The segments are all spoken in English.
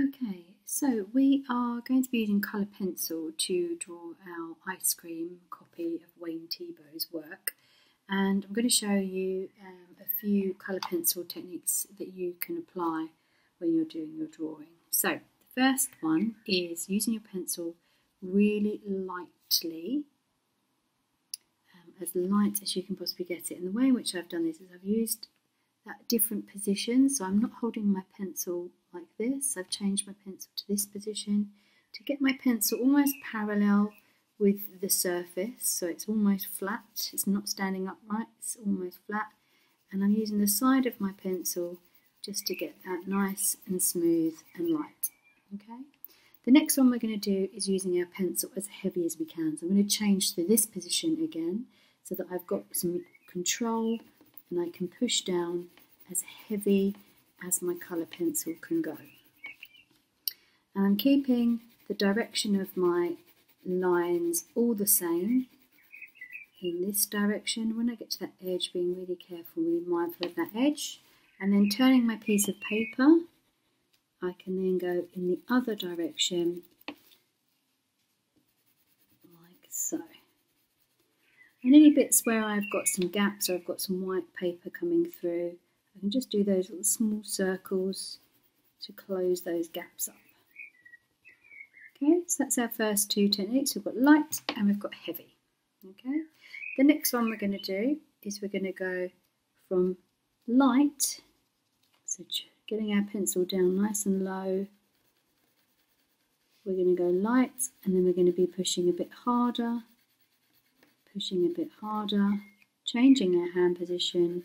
Okay, so we are going to be using colour pencil to draw our ice cream copy of Wayne Thiebaud's work, and I'm going to show you a few colour pencil techniques that you can apply when you're doing your drawing. So the first one is using your pencil really lightly, as light as you can possibly get it. And the way in which I've done this is I've used that different position, so I'm not holding my pencil like this. I've changed my pencil to this position to get my pencil almost parallel with the surface, so it's almost flat. It's not standing upright, it's almost flat, and I'm using the side of my pencil just to get that nice and smooth and light. Okay. The next one we're going to do is using our pencil as heavy as we can. So I'm going to change to this position again so that I've got some control and I can push down as heavy as my colour pencil can go. And I'm keeping the direction of my lines all the same in this direction. When I get to that edge, being really careful, really mindful of that edge, and then turning my piece of paper, I can then go in the other direction like so. And any bits where I've got some gaps or I've got some white paper coming through, I can just do those little small circles to close those gaps up. Okay, so that's our first two techniques. We've got light and we've got heavy. Okay, the next one we're going to do is we're going to go from light, so getting our pencil down nice and low. We're going to go light, and then we're going to be pushing a bit harder, changing our hand position,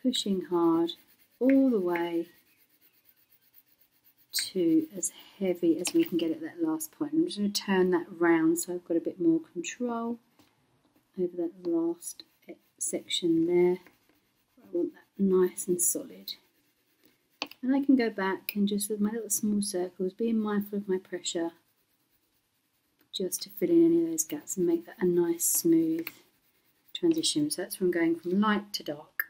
pushing hard all the way to as heavy as we can get at that last point. I'm just going to turn that round so I've got a bit more control over that last section there. I want that nice and solid. And I can go back and just with my little small circles, being mindful of my pressure, just to fill in any of those gaps and make that a nice smooth transition. So that's from going from light to dark.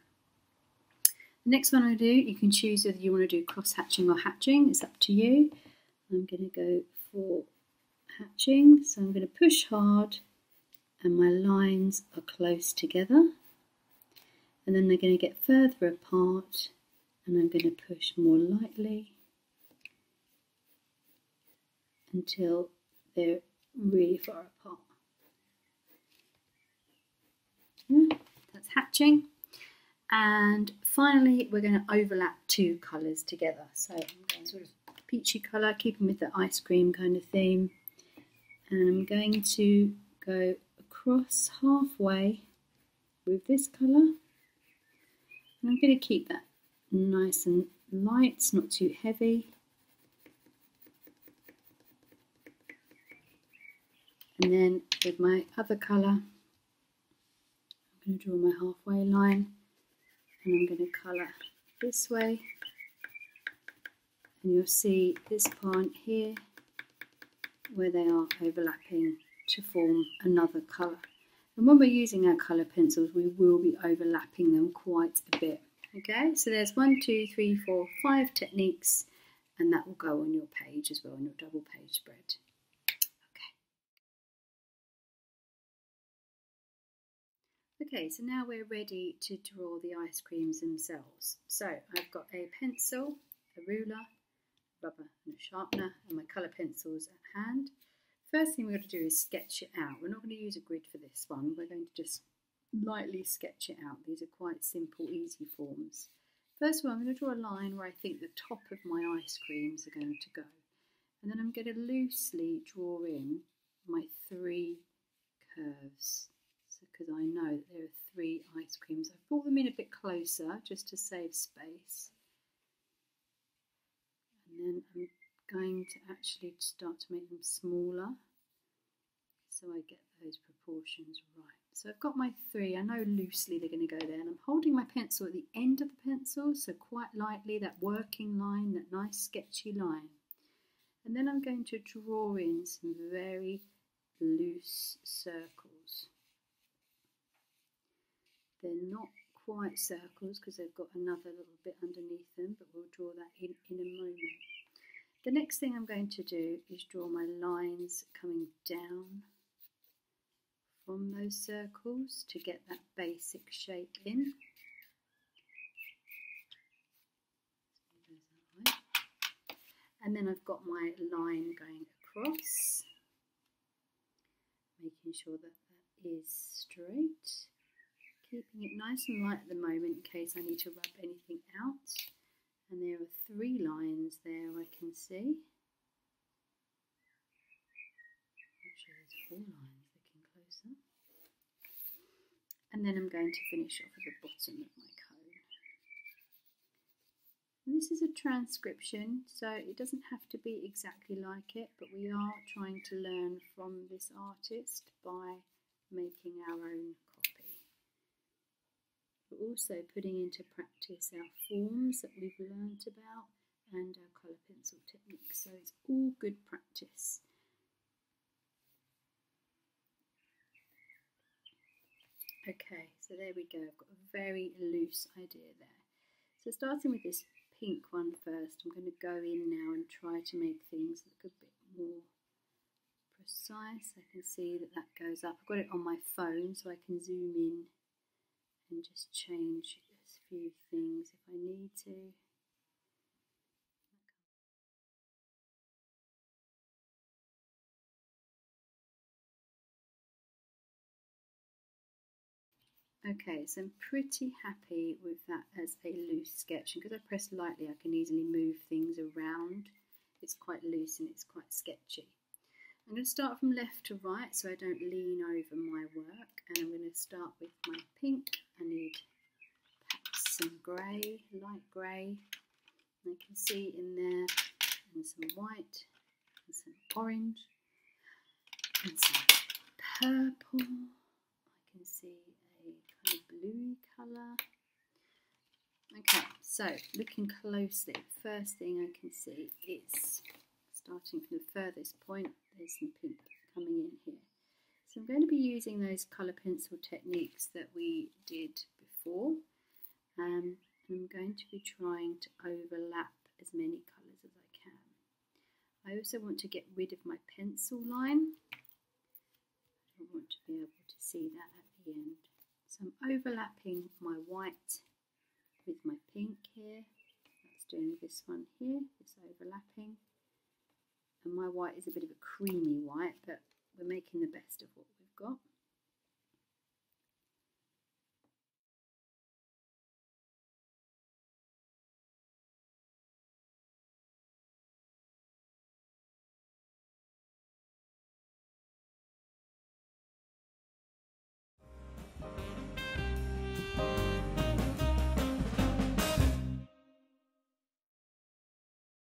The next one I do, you can choose whether you want to do cross hatching or hatching, it's up to you. I'm going to go for hatching, so I'm going to push hard and my lines are close together, and then they're going to get further apart, and I'm going to push more lightly until they're really far apart. Yeah, that's hatching. And finally, we're going to overlap two colours together. So I'm going sort of peachy colour, keeping with the ice cream kind of theme. And I'm going to go across halfway with this colour. And I'm going to keep that nice and light, it's not too heavy. And then with my other colour, I'm going to draw my halfway line. And I'm going to colour this way, and you'll see this point here where they are overlapping to form another colour. And when we're using our colour pencils, we will be overlapping them quite a bit. Okay, so there's 1, 2, 3, 4, 5 techniques, and that will go on your page as well, on your double page spread. Okay, so now we're ready to draw the ice creams themselves. So I've got a pencil, a ruler, rubber and a sharpener, and my colour pencils at hand. First thing we're going to do is sketch it out. We're not going to use a grid for this one. We're going to just lightly sketch it out. These are quite simple, easy forms. First of all, I'm going to draw a line where I think the top of my ice creams are going to go. And then I'm going to loosely draw in my 3 curves, because I know that there are 3 ice creams. I've brought them in a bit closer just to save space. And then I'm going to actually start to make them smaller so I get those proportions right. So I've got my 3, I know loosely they're going to go there, and I'm holding my pencil at the end of the pencil, so quite lightly, that working line, that nice sketchy line. And then I'm going to draw in some very loose circles. They're not quite circles because they've got another little bit underneath them, but we'll draw that in a moment. The next thing I'm going to do is draw my lines coming down from those circles to get that basic shape in. And then I've got my line going across, making sure that that is straight, keeping it nice and light at the moment in case I need to rub anything out. And there are 3 lines there I can see. Actually there's 4 lines looking closer. And then I'm going to finish off at the bottom of my cone. And this is a transcription, so it doesn't have to be exactly like it, but we are trying to learn from this artist by making our own copy. We're also putting into practice our forms that we've learnt about and our colour pencil techniques, so it's all good practice. Okay, so there we go, I've got a very loose idea there. So starting with this pink one first, I'm going to go in now and try to make things look a bit more precise. I can see that that goes up. I've got it on my phone so I can zoom in and just change a few things if I need to. Okay, so I'm pretty happy with that as a loose sketch, and because I press lightly I can easily move things around. It's quite loose and it's quite sketchy. I'm going to start from left to right so I don't lean over my work, and I'm going to start with my pink. I need perhaps some grey, light grey, and I can see in there, and some white, and some orange, and some purple. I can see a kind of bluey colour. Okay, so looking closely, first thing I can see is, starting from the furthest point, there's some pink coming in here. So I'm going to be using those colour pencil techniques that we did before, and I'm going to be trying to overlap as many colours as I can. I also want to get rid of my pencil line. I want to be able to see that at the end. So I'm overlapping my white with my pink here. That's doing this one here, this overlapping. And my white is a bit of a creamy white, but we're making the best of what we've got.